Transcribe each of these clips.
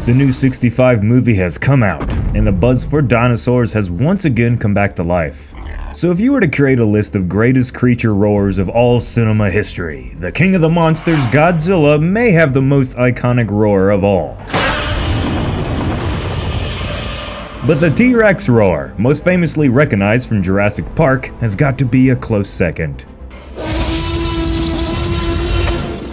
The new 65 movie has come out, and the buzz for dinosaurs has once again come back to life. So if you were to create a list of greatest creature roars of all cinema history, the king of the monsters, Godzilla, may have the most iconic roar of all. But the T-Rex roar, most famously recognized from Jurassic Park, has got to be a close second.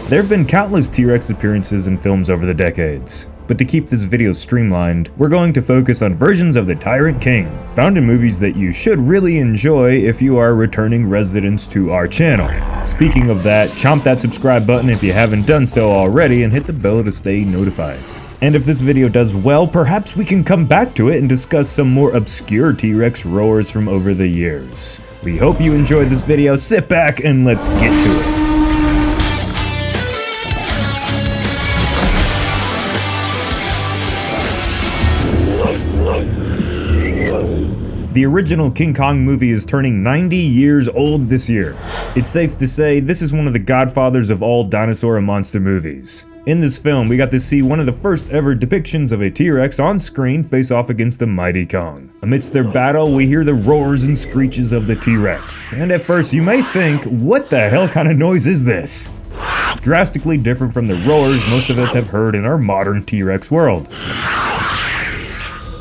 There have been countless T-Rex appearances in films over the decades, but to keep this video streamlined, we're going to focus on versions of the Tyrant King, found in movies that you should really enjoy if you are returning residents to our channel. Speaking of that, chomp that subscribe button if you haven't done so already and hit the bell to stay notified. And if this video does well, perhaps we can come back to it and discuss some more obscure T-Rex roars from over the years. We hope you enjoyed this video, sit back and let's get to it. The original King Kong movie is turning 90 years old this year. It's safe to say this is one of the godfathers of all dinosaur and monster movies. In this film, we got to see one of the first ever depictions of a T-Rex on screen face off against the mighty Kong. Amidst their battle, we hear the roars and screeches of the T-Rex. And at first you may think, what the hell kind of noise is this? Drastically different from the roars most of us have heard in our modern T-Rex world.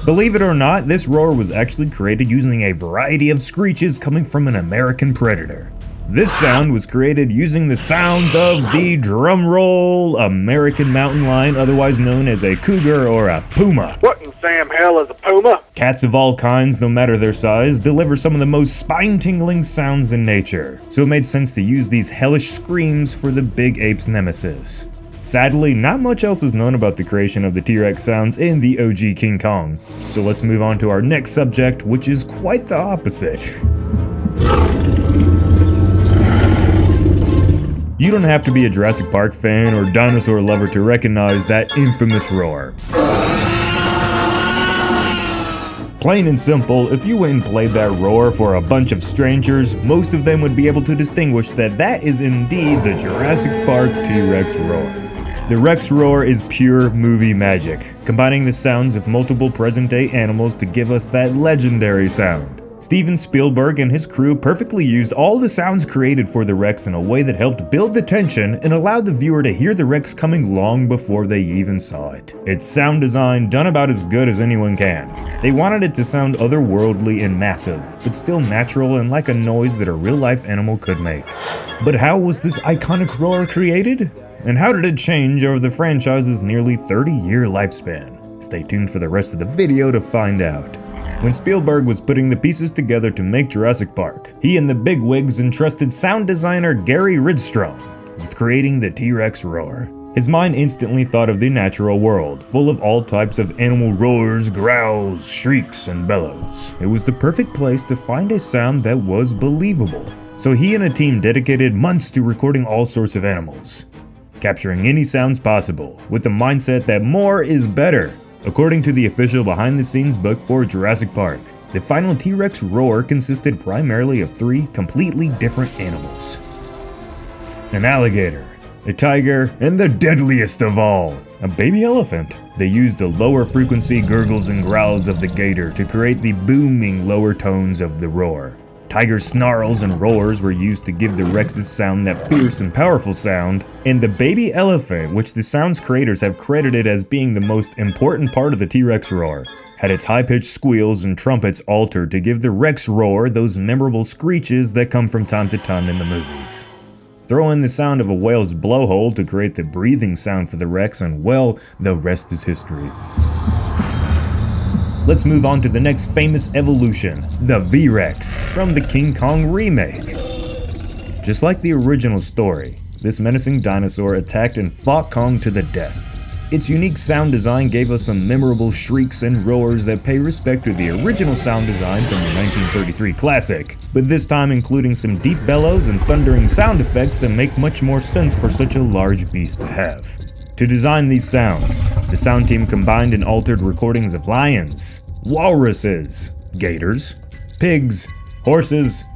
Believe it or not, this roar was actually created using a variety of screeches coming from an American predator. This sound was created using the sounds of the drumroll American mountain lion, otherwise known as a cougar or a puma. What in Sam hell is a puma? Cats of all kinds, no matter their size, deliver some of the most spine-tingling sounds in nature, so it made sense to use these hellish screams for the big ape's nemesis. Sadly, not much else is known about the creation of the T-Rex sounds in the OG King Kong, so let's move on to our next subject, which is quite the opposite. You don't have to be a Jurassic Park fan or dinosaur lover to recognize that infamous roar. Plain and simple, if you went and played that roar for a bunch of strangers, most of them would be able to distinguish that that is indeed the Jurassic Park T-Rex roar. The Rex roar is pure movie magic, combining the sounds of multiple present-day animals to give us that legendary sound. Steven Spielberg and his crew perfectly used all the sounds created for the Rex in a way that helped build the tension and allowed the viewer to hear the Rex coming long before they even saw it. It's sound design done about as good as anyone can. They wanted it to sound otherworldly and massive, but still natural and like a noise that a real-life animal could make. But how was this iconic roar created? And how did it change over the franchise's nearly 30-year lifespan? Stay tuned for the rest of the video to find out. When Spielberg was putting the pieces together to make Jurassic Park, he and the bigwigs entrusted sound designer Gary Rydstrom with creating the T-Rex roar. His mind instantly thought of the natural world, full of all types of animal roars, growls, shrieks, and bellows. It was the perfect place to find a sound that was believable. So he and a team dedicated months to recording all sorts of animals, capturing any sounds possible, with the mindset that more is better. According to the official behind-the-scenes book for Jurassic Park, the final T-Rex roar consisted primarily of 3 completely different animals: an alligator, a tiger, and the deadliest of all, a baby elephant. They used the lower frequency gurgles and growls of the gator to create the booming lower tones of the roar. Tiger's snarls and roars were used to give the Rex's sound that fierce and powerful sound, and the baby elephant, which the sounds creators have credited as being the most important part of the T-Rex roar, had its high-pitched squeals and trumpets altered to give the Rex roar those memorable screeches that come from time to time in the movies. Throw in the sound of a whale's blowhole to create the breathing sound for the Rex, and well, the rest is history. Let's move on to the next famous evolution, the V-Rex, from the King Kong remake. Just like the original story, this menacing dinosaur attacked and fought Kong to the death. Its unique sound design gave us some memorable shrieks and roars that pay respect to the original sound design from the 1933 classic, but this time including some deep bellows and thundering sound effects that make much more sense for such a large beast to have. To design these sounds, the sound team combined and altered recordings of lions, walruses, gators, pigs, horses,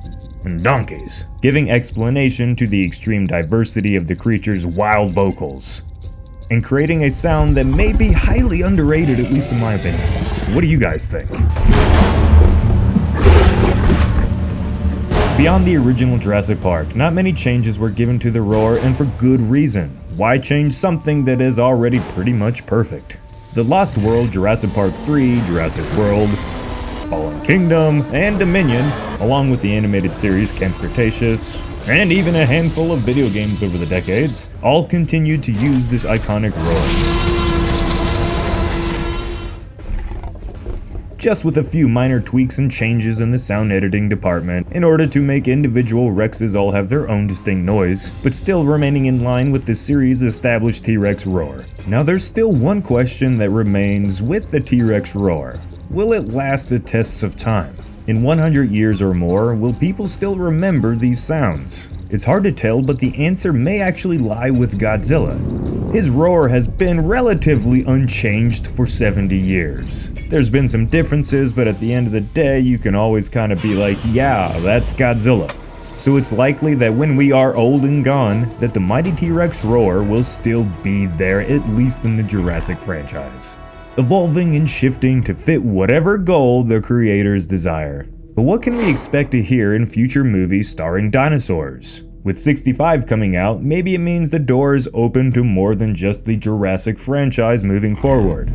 and donkeys, giving explanation to the extreme diversity of the creature's wild vocals. and creating a sound that may be highly underrated, at least in my opinion. What do you guys think? Beyond the original Jurassic Park, not many changes were given to the roar, and for good reason. Why change something that is already pretty much perfect? The Lost World, Jurassic Park 3, Jurassic World, Fallen Kingdom, and Dominion, along with the animated series Camp Cretaceous, and even a handful of video games over the decades, all continued to use this iconic roar. Just with a few minor tweaks and changes in the sound editing department in order to make individual Rexes all have their own distinct noise, but still remaining in line with the series' established T-Rex roar. Now there's still one question that remains with the T-Rex roar. Will it last the tests of time? In 100 years or more, will people still remember these sounds? It's hard to tell, but the answer may actually lie with Godzilla. His roar has been relatively unchanged for 70 years. There's been some differences, but at the end of the day, you can always kind of be like, yeah, that's Godzilla. So it's likely that when we are old and gone, that the mighty T-Rex roar will still be there, at least in the Jurassic franchise, evolving and shifting to fit whatever goal the creators desire. But what can we expect to hear in future movies starring dinosaurs? With 65 coming out, maybe it means the door is open to more than just the Jurassic franchise moving forward.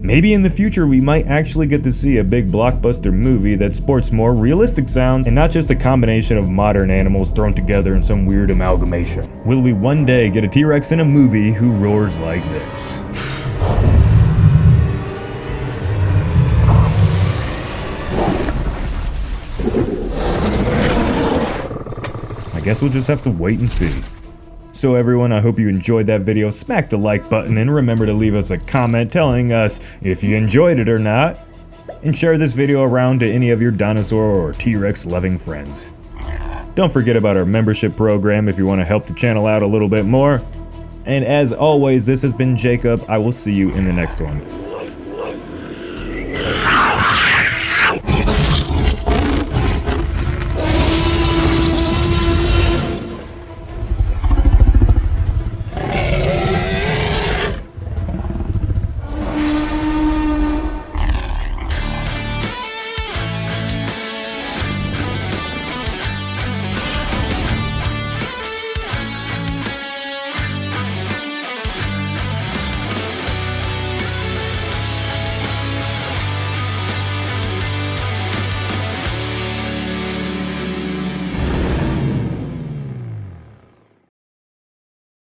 Maybe in the future we might actually get to see a big blockbuster movie that sports more realistic sounds and not just a combination of modern animals thrown together in some weird amalgamation. Will we one day get a T-Rex in a movie who roars like this? I guess we'll just have to wait and see. So everyone, I hope you enjoyed that video. Smack the like button and remember to leave us a comment telling us if you enjoyed it or not. And share this video around to any of your dinosaur or T-Rex loving friends. Don't forget about our membership program if you want to help the channel out a little bit more. And as always, this has been Jacob. I will see you in the next one.